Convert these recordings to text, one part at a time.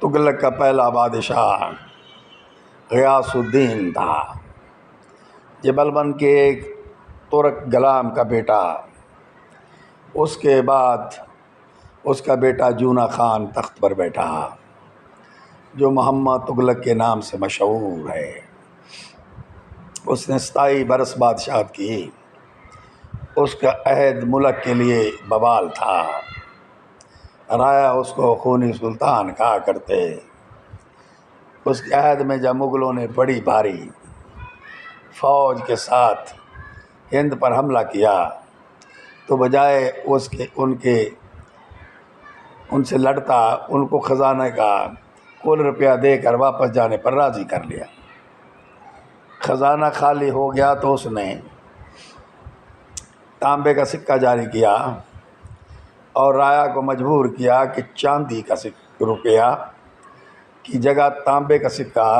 تغلق کا پہلا بادشاہ غیاث الدین تھا، جبل بند کے ایک ترک غلام کا بیٹا۔ اس کے بعد اس کا بیٹا جونا خان تخت پر بیٹھا، جو محمد تغلق کے نام سے مشہور ہے۔ اس نے 27 برس بادشاہت کی۔ اس کا عہد ملک کے لیے بوال تھا۔ رایا اس کو خونی سلطان کہا کرتے۔ اس کے عہد میں جب مغلوں نے بڑی بھاری فوج کے ساتھ ہند پر حملہ کیا تو بجائے ان سے لڑتا، ان کو خزانے کا کل روپیہ دے کر واپس جانے پر راضی کر لیا۔ خزانہ خالی ہو گیا تو اس نے تانبے کا سکہ جاری کیا اور رایا کو مجبور کیا کہ چاندی کا روپیہ کی جگہ تانبے کا سکہ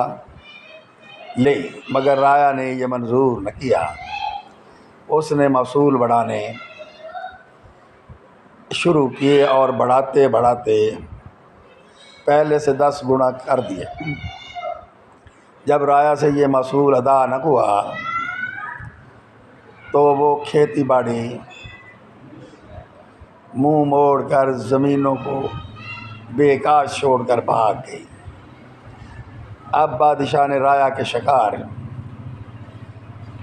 لے، مگر رایا نے یہ منظور نہ کیا۔ اس نے موصول بڑھانے شروع کیے اور بڑھاتے بڑھاتے پہلے سے 10 گنا کر دیے۔ جب رایا سے یہ موصول ادا نہ ہوا تو وہ کھیتی باڑی منہ موڑ کر زمینوں کو بے کاش چھوڑ کر بھاگ گئی۔ اب بادشاہ نے رایا کے شکار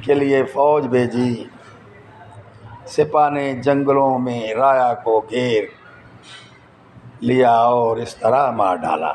کے لیے فوج بھیجی۔ سپاہ نے جنگلوں میں رایا کو گھیر لیا اور اس طرح مار ڈالا۔